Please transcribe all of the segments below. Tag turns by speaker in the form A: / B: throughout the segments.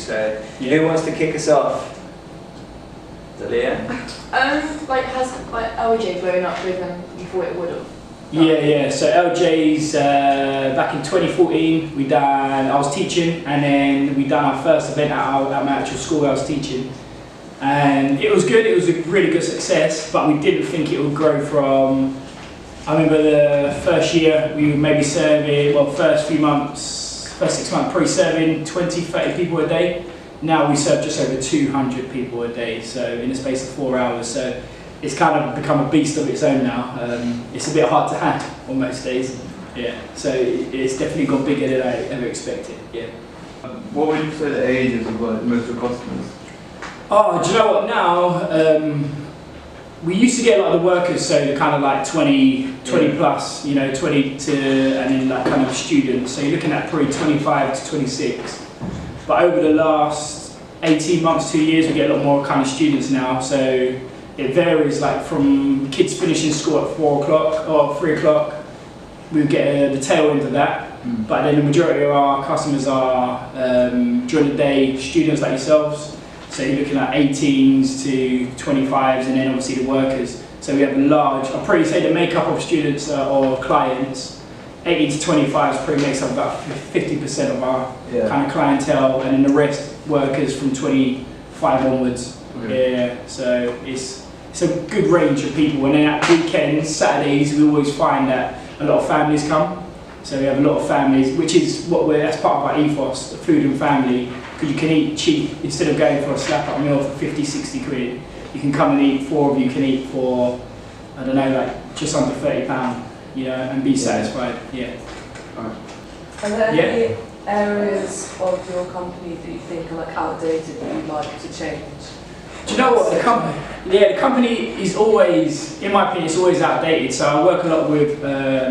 A: So, who wants to kick us off? Dalia?
B: Has LJ blown up bigger than you thought it would have?
C: Yeah. So LJ's back in 2014. I was teaching, and then we done our first event at my actual school I was teaching, and it was good. It was a really good success, but we didn't think it would grow from. I remember the first year we were maybe serving, first 6 months, probably serving 20, 30 people a day. Now we serve just over 200 people a day, so in the space of 4 hours. So it's kind of become a beast of its own now. It's a bit hard to handle on most days. Yeah, so it's definitely gone bigger than I ever expected. Yeah.
D: What would you say the ages of most of the customers?
C: Oh, do you know what now? We used to get like the workers, so the kind of like 20 plus, 20 to, and then like kind of students. So you're looking at probably 25 to 26. But over the last 18 months, 2 years, we get a lot more kind of students now. So it varies, like from kids finishing school at 4 o'clock or 3 o'clock, we get the tail end of that. But then the majority of our customers are during the day students like yourselves. So you're looking at 18s to 25s, and then obviously the workers. So we have a large, I'll probably say the makeup of students or clients, 18 to 25s probably makes up about 50% of our kind of clientele, and then the rest workers from 25 onwards. Yeah, so it's a good range of people. And then at weekends, Saturdays, we always find that a lot of families come. So we have a lot of families, which is that's part of our ethos, the food and family. Because you can eat cheap, instead of going for a slap-up meal for 50, 60 quid, you can come and eat, 4 of you can eat for, I don't know, like just under £30, and be satisfied, yeah.
E: Are there any areas of your company that you think are like outdated that you'd like to change?
C: Do you know what, the company is always, in my opinion, it's always outdated. So I work a lot with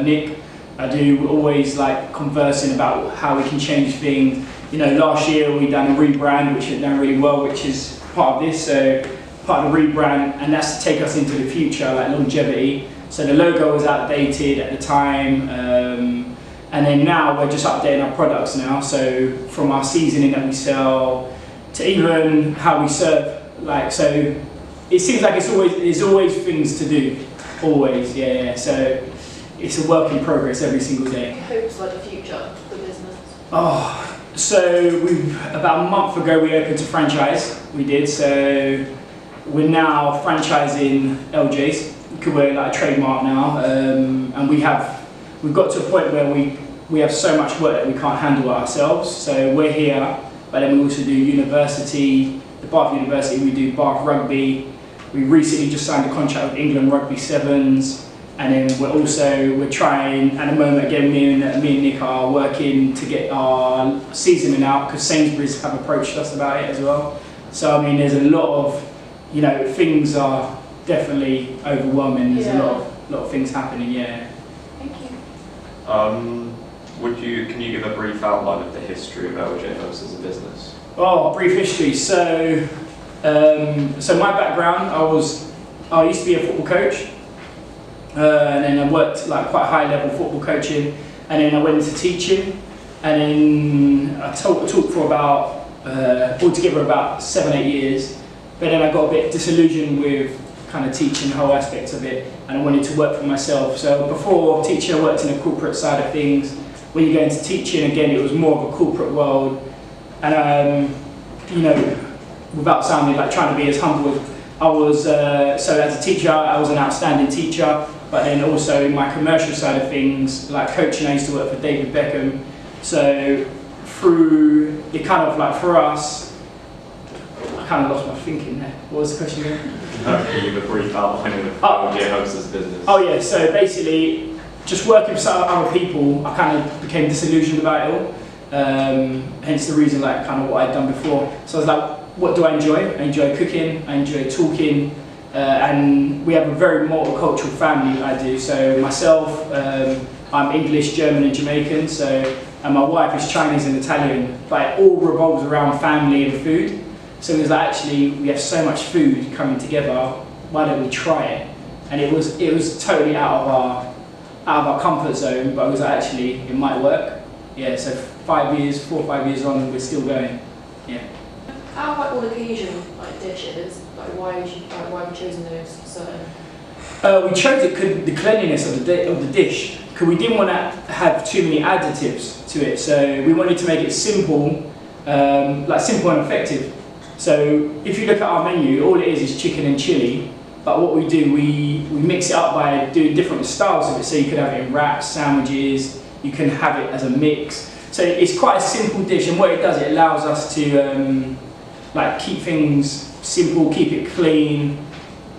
C: Nick. We're always like conversing about how we can change things. Last year we done a rebrand, which had done really well, which is part of this. So part of the rebrand, and that's to take us into the future, like longevity. So the logo was outdated at the time, and then now we're just updating our products now. So from our seasoning that we sell to even how we serve, so it seems like there's always things to do, always, yeah. So it's a work in progress every single day.
B: Hopes for the future of the business?
C: So about a month ago we opened a franchise. We did. So we're now franchising LJ's. We're like a trademark now, and we've got to a point where we have so much work that we can't handle it ourselves. So we're here, but then we also do university, the Bath University. We do Bath Rugby. We recently just signed a contract with England Rugby Sevens. And then we're trying, at the moment again, me and Nick are working to get our seasoning out, because Sainsbury's have approached us about it as well. So I mean, there's a lot of, things are definitely overwhelming. There's a lot of things happening, yeah.
B: Thank you.
F: Can you give a brief outline of the history of LJ Hubs as a business?
C: Oh, brief history. So my background, I used to be a football coach. And then I worked like quite high level football coaching, and then I went into teaching, and then I taught for about altogether about 7-8 years. But then I got a bit disillusioned with kind of teaching the whole aspect of it, and I wanted to work for myself. So before teaching, I worked in the corporate side of things. When you go into teaching, again, it was more of a corporate world, and without sounding like trying to be as humble as I was. So as a teacher, I was an outstanding teacher. But then also in my commercial side of things, like coaching, I used to work for David Beckham. So through it, kind of like for us, I kind of lost my thinking there. What was the question again?
F: Can you give a brief outline of LJ Hubs as a business?
C: Oh yeah, so basically, just working for some other people, I kind of became disillusioned about it all. Hence the reason, like kind of what I'd done before. So I was like, what do I enjoy? I enjoy cooking, I enjoy talking. And we have a very multicultural family, I do. So myself, I'm English, German and Jamaican, and my wife is Chinese and Italian, but it all revolves around family and food. So it was like, actually, we have so much food coming together, why don't we try it? And it was totally out of our comfort zone, but it was like, actually, it might work. Yeah, so 4 or 5 years on, we're still going, yeah.
B: Out of like all occasion like dishes, like why have you chosen those certain?
C: We chose it because the cleanliness of the dish, because we didn't want to have too many additives to it. So we wanted to make it simple, like simple and effective. So if you look at our menu, all it is chicken and chili. But what we do, we mix it up by doing different styles of it. So you could have it in wraps, sandwiches. You can have it as a mix. So it's quite a simple dish, and what it does, it allows us to like keep things simple, keep it clean,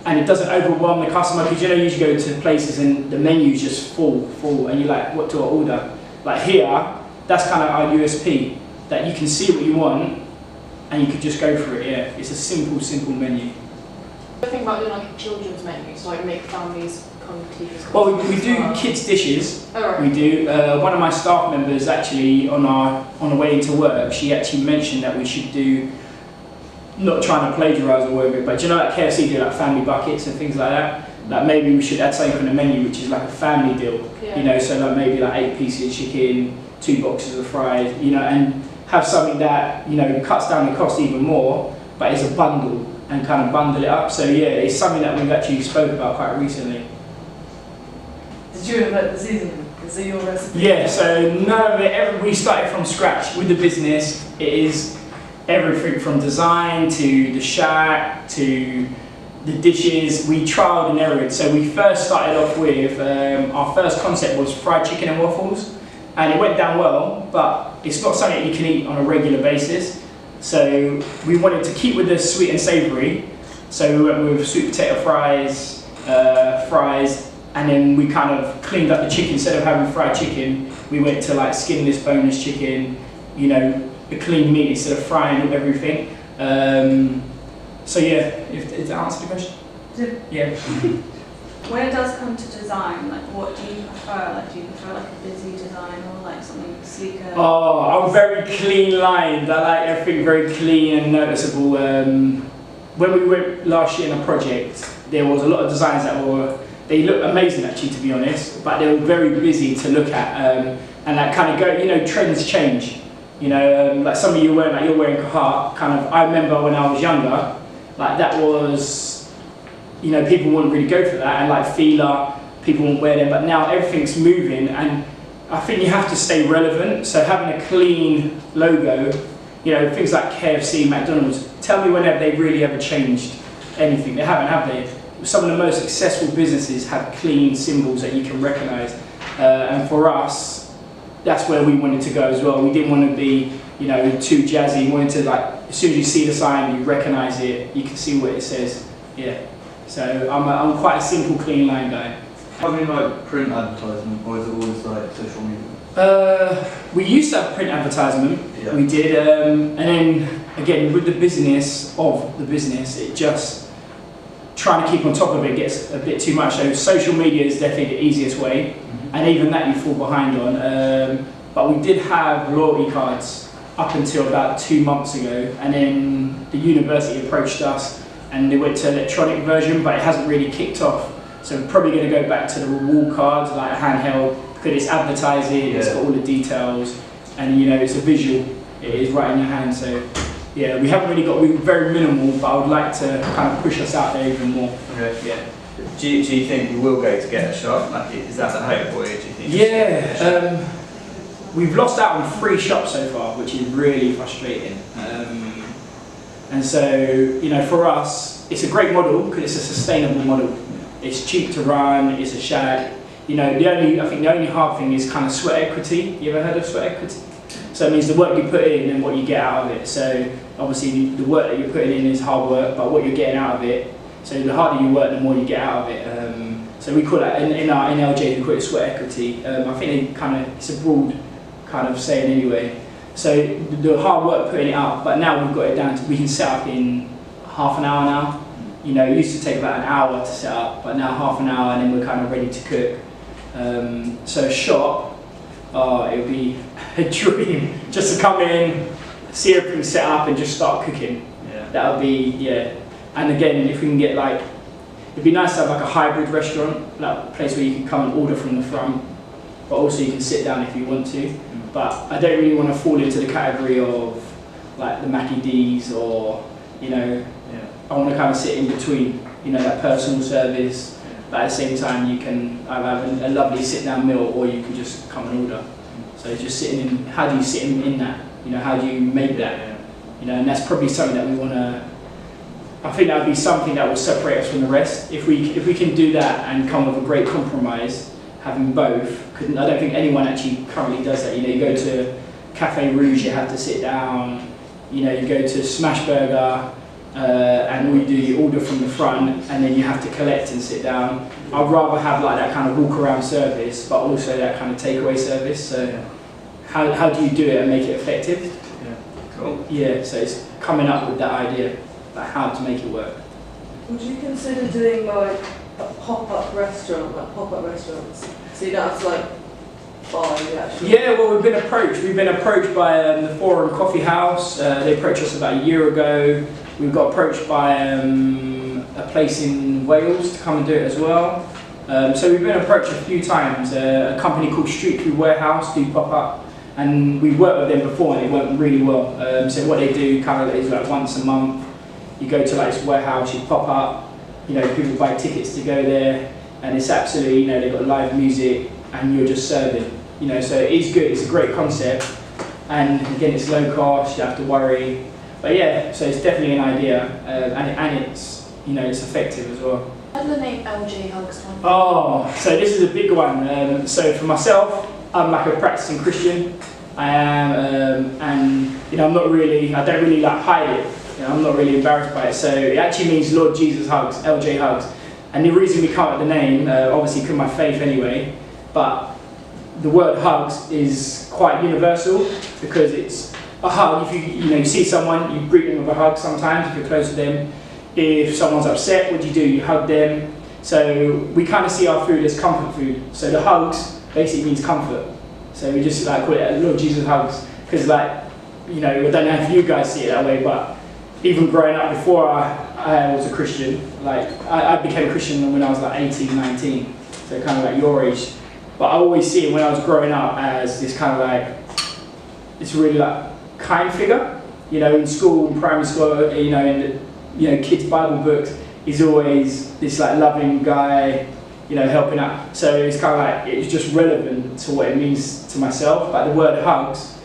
C: and it doesn't overwhelm the customer, because you know you usually go to places and the menu's just full, and you're like, what do I order? Like here, that's kind of our USP, that you can see what you want, and you could just go for it. Yeah, it's a simple menu.
B: I think about doing like a children's menu, so like make families come to you.
C: Well, we do kids dishes.
B: Oh, right.
C: We do. One of my staff members actually on the way into work, she actually mentioned that we should do, not trying to plagiarise or whatever, but do you know like KFC do like family buckets and things like that? Like maybe we should add something on the menu which is like a family deal.
B: Yeah.
C: You know, so like maybe like 8 pieces of chicken, 2 boxes of fries, you know, and have something that, you know, cuts down the cost even more, but it's a bundle, and kind of bundle it up. So yeah, it's something that we've actually spoke about quite recently.
E: Did you invent the seasoning? Is it your recipe?
C: Yeah, so none of it, we started from scratch with the business. It is everything from design to the shack to the dishes. We trialed and errored. So we first started off with, our first concept was fried chicken and waffles, and it went down well, but it's not something you can eat on a regular basis. So we wanted to keep with the sweet and savoury. So we went with sweet potato fries, and then we kind of cleaned up the chicken. Instead of having fried chicken, we went to like skinless, boneless chicken, you know, a clean meat instead of frying everything. So yeah, if that answered the question? Yeah.
G: When it does come to design, like what do you prefer? Like do you prefer like a busy design or like something sleeker?
C: Oh, I'm very clean lined. I like everything very clean and noticeable. When we went last year in a project, there was a lot of designs that they look amazing actually, to be honest, but they were very busy to look at, and that kind of go, you know, trends change. You know, like some of you wearing, like you're wearing Carhartt, kind of, I remember when I was younger, like that was, you know, people wouldn't really go for that, and like Fila, people wouldn't wear them, but now everything's moving, and I think you have to stay relevant. So having a clean logo, you know, things like KFC, McDonald's, tell me when have they really ever changed anything? They haven't, have they? Some of the most successful businesses have clean symbols that you can recognise, and for us, that's where we wanted to go as well. We didn't want to be, you know, too jazzy. We wanted to, like, as soon as you see the sign, you recognise it, you can see what it says. Yeah. So I'm quite a simple, clean line guy.
D: Have you like print advertisement, or is it always like social media?
C: We used to have print advertisement.
D: Yeah.
C: We did, and then again with the business of the business, it just trying to keep on top of it gets a bit too much. So social media is definitely the easiest way, and even that you fall behind on. But we did have loyalty cards up until about 2 months ago, and then the university approached us and they went to electronic version, but it hasn't really kicked off. So we're probably going to go back to the reward cards, like a handheld, because it's advertising, it's got all the details, and you know, it's a visual, it is right in your hand. So yeah, we haven't really got, we're very minimal, but I would like to kind of push us out there even more.
H: Okay. Yeah. Do you think you will go to get a shop? Like, is that the hope for you, do you think?
C: Yeah, we've lost out on 3 shops so far, which is really frustrating. And so, you know, for us, it's a great model because it's a sustainable model. It's cheap to run, it's a shack. You know, I think the only hard thing is kind of sweat equity. You ever heard of sweat equity? So it means the work you put in and what you get out of it. So obviously the work that you're putting in is hard work, but what you're getting out of it, so the harder you work, the more you get out of it. So we call that, in our NLJ, we call it sweat equity. I think it's a broad kind of saying anyway. So the hard work putting it out, but now we've got it down to, we can set up in half an hour now. You know, it used to take about an hour to set up, but now half an hour and then we're kind of ready to cook. So a shop, it would be a dream just to come in, see everything set up and just start cooking.
H: Yeah.
C: That would be, yeah. And again, if we can get like, it'd be nice to have like a hybrid restaurant, like a place where you can come and order from the front, but also you can sit down if you want to. But I don't really want to fall into the category of like the Mackie D's, or you know,
D: Yeah.
C: I want to kind of sit in between, you know, that personal service, but at the same time you can either have a lovely sit-down meal, or you can just come and order. So just sitting in, how do you sit in that? You know, how do you make that? You know, and that's probably something that we want to. I think that would be something that will separate us from the rest. If we can do that and come with a great compromise, having both. Because I don't think anyone actually currently does that. You know, you go to Cafe Rouge, you have to sit down. You know, you go to Smashburger, and all you do, you order from the front, and then you have to collect and sit down. I'd rather have like that kind of walk around service, but also that kind of takeaway service. So how do you do it and make it effective?
H: Cool.
C: Yeah, so it's coming up with that idea, like how to make it work.
E: Would you consider doing like a pop-up restaurant, like pop-up restaurants? So you don't have to like buy the actual...
C: Yeah, well, we've been approached. We've been approached by the Forum Coffee House. They approached us about a year ago. We got approached by a place in Wales to come and do it as well. So we've been approached a few times. A company called Street Food Warehouse do pop-up. And we worked with them before and it went really well. So what they do kind of is like once a month, you go to like this warehouse, you pop up, you know, people buy tickets to go there, and it's absolutely, you know, they've got live music and you're just serving, you know, so it is good, it's a great concept. And again, it's low cost, you don't have to worry. But yeah, so it's definitely an idea, and it's, you know, it's effective as well.
B: How did the name LJ Hugs come?
C: Oh, so this is a big one. So for myself, I'm like a practicing Christian. I am, and you know, I don't really like hide it. You know, I'm not really embarrassed by it. So it actually means Lord Jesus Hugs, LJ Hugs. And the reason we come up with the name, obviously because of my faith anyway, but the word hugs is quite universal because it's a hug. If you see someone, you greet them with a hug sometimes if you're close to them. If someone's upset, what do? You hug them. So we kind of see our food as comfort food. So the hugs basically means comfort. So we just like call it Lord Jesus Hugs, because like, you know, I don't know if you guys see it that way, but even growing up before I was a Christian, like I became a Christian when I was like 18, 19, so kind of like your age. But I always see it when I was growing up as this kind of like, it's really like kind figure, you know, in school, in primary school, you know, in the, you know, kids' Bible books, he's always this like loving guy, you know, helping out. So it's kind of like, it's just relevant to what it means to myself. But the word hugs,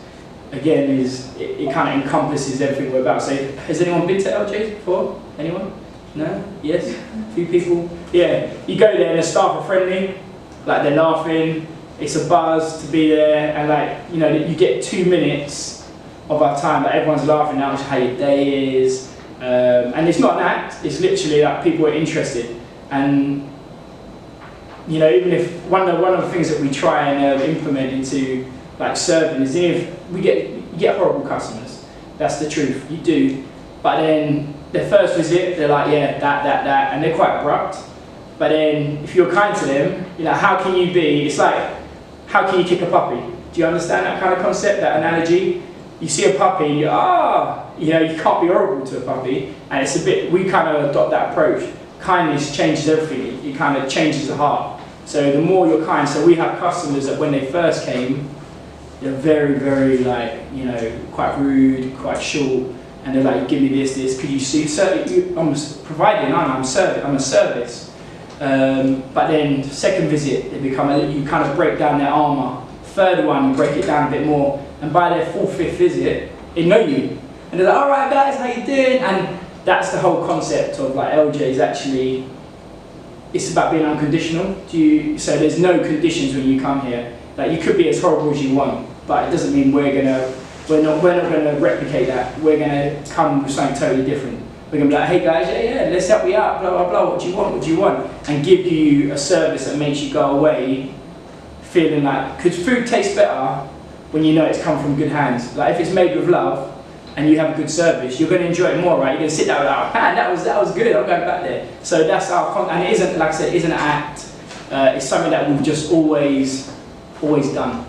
C: again, it kind of encompasses everything we're about. So has anyone been to LJ's before? Anyone? No? Yes? A few people? Yeah. You go there and the staff are friendly, like they're laughing, it's a buzz to be there, and like, you know, you get 2 minutes of our time that everyone's laughing out how your day is. And it's not an act, it's literally like people are interested. And you know, even if one of the things that we try and implement into like serving is if you get horrible customers, that's the truth, you do. But then their first visit, they're like, yeah, that, and they're quite abrupt. But then if you're kind to them, you know, how can you be? It's like, how can you kick a puppy? Do you understand that kind of concept, that analogy? You see a puppy, you know, you can't be horrible to a puppy, and it's a bit. We kind of adopt that approach. Kindness changes everything. It kind of changes the heart. So the more you're kind, so we have customers that when they first came, they're very, very like, you know, quite rude, quite short, and they're like, give me this, could you see? So I'm providing, I'm a service. But then second visit, they become you kind of break down their armour. Third one, you break it down a bit more, and by their 4th, 5th visit, they know you, and they're like, all right, guys, how you doing? And that's the whole concept of like LJ is actually. It's about being unconditional. So there's no conditions when you come here. Like you could be as horrible as you want, but it doesn't mean we're not gonna replicate that. We're gonna come with something totally different. We're gonna be like, hey guys, yeah, let's help you out, blah blah blah. What do you want? And give you a service that makes you go away feeling like, because food tastes better when you know it's come from good hands. Like if it's made with love and you have a good service, you're going to enjoy it more, right? You're going to sit there and like, man, that was good, I'm going back there. So that's our and it isn't, like I said, it isn't an act. It's something that we've just always done.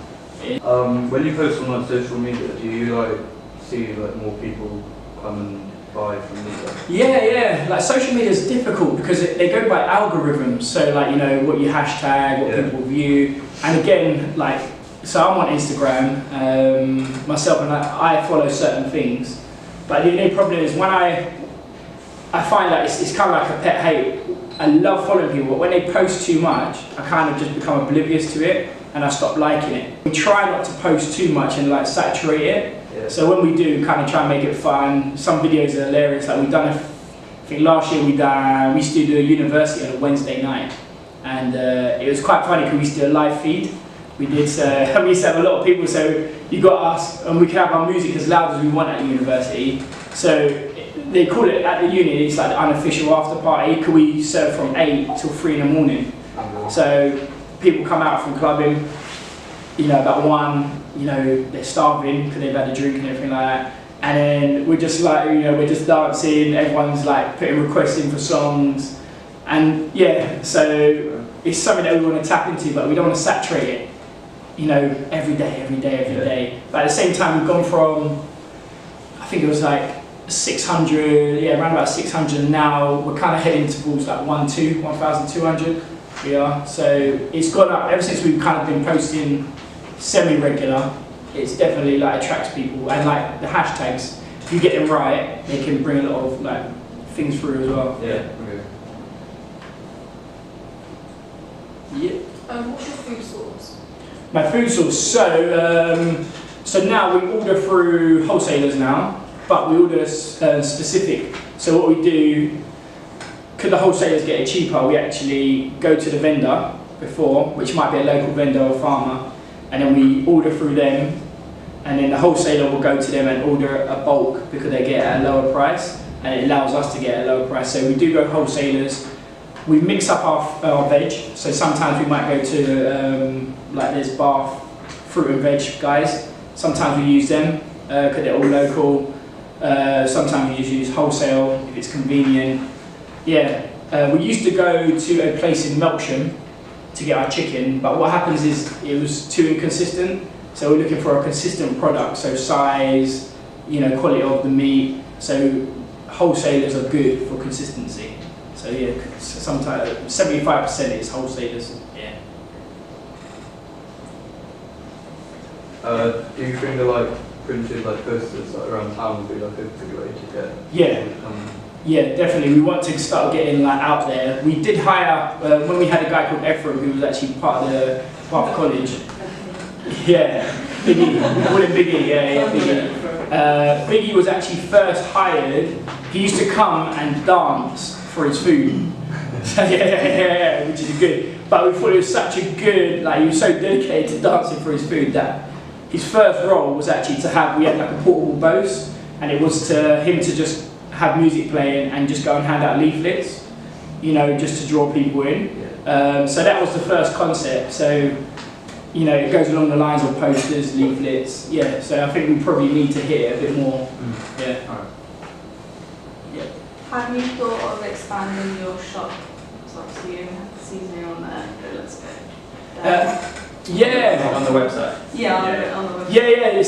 D: When you post on like social media, do you like see like more people come and buy from you?
C: Yeah. Like social media is difficult because they go by algorithms. So like, you know, what you hashtag, what people view, and again, like. So I'm on Instagram myself, and I follow certain things. But the only problem is when I find that it's kind of like a pet hate. I love following people, but when they post too much, I kind of just become oblivious to it and I stop liking it. We try not to post too much and like saturate it.
D: Yeah.
C: So when we do, kind of try and make it fun. Some videos are hilarious. Like we've done, I think last year we used to do a university on a Wednesday night, and it was quite funny because we used to do a live feed. We did. We used to have a lot of people. So you got us, and we could have our music as loud as we want at the university. So they call it at the uni. It's like the unofficial after party. Could we serve from 8 till 3 in the morning? So people come out from clubbing, you know, about 1. You know, they're starving because they've had a drink and everything like that. And then we're just like, you know, we're just dancing, everyone's like putting requests in for songs. And yeah, so it's something that we want to tap into, but we don't want to saturate it, you know, every day. But at the same time, we've gone from, I think it was like 600, yeah, around about 600, and now we're kind of heading towards like 1,200. We are. So it's gone up ever since we've kind of been posting semi-regular. It's definitely like attracts people, and like the hashtags, if you get them right, they can bring a lot of like things through as well.
D: Yeah. Okay.
C: Yeah.
B: What's your food source?
C: My food source. So now we order through wholesalers now, but we order specific. So what we do, could the wholesalers get it cheaper? We actually go to the vendor before, which might be a local vendor or farmer, and then we order through them, and then the wholesaler will go to them and order a bulk because they get it at a lower price, and it allows us to get a lower price. So we do go wholesalers. We mix up our veg, so sometimes we might go to, like there's Bath fruit and veg guys, sometimes we use them because they're all local, sometimes we just use wholesale if it's convenient. Yeah, we used to go to a place in Melksham to get our chicken, but what happens is it was too inconsistent, so we're looking for a consistent product, so size, you know, quality of the meat, so wholesalers are good for consistency. So yeah, sometimes 75% is wholesalers. Yeah.
D: Do you think the like printed like posters like around town would be like a good way to get?
C: Yeah. Yeah, definitely. We want to start getting like out there. We did hire when we had a guy called Ephraim who was actually part of the Bath College. Yeah, Biggie. We call him Biggie. Yeah, Biggie. Biggie was actually first hired. He used to come and dance for his food. So, yeah, which is good. But we thought it was such a good, like he was so dedicated to dancing for his food that his first role was actually to have, we had like a portable Bose, and it was to him to just have music playing and just go and hand out leaflets, you know, just to draw people in. So that was the first concept. So, you know, it goes along the lines of posters, leaflets. Yeah, so I think we probably need to hit it a bit more. Yeah. Yeah.
G: Have you thought of expanding your shop? So obviously you have the seasoning on there, but let's go.
C: Yeah.
H: On the website.
G: Yeah, on the website.
C: Yeah, yeah.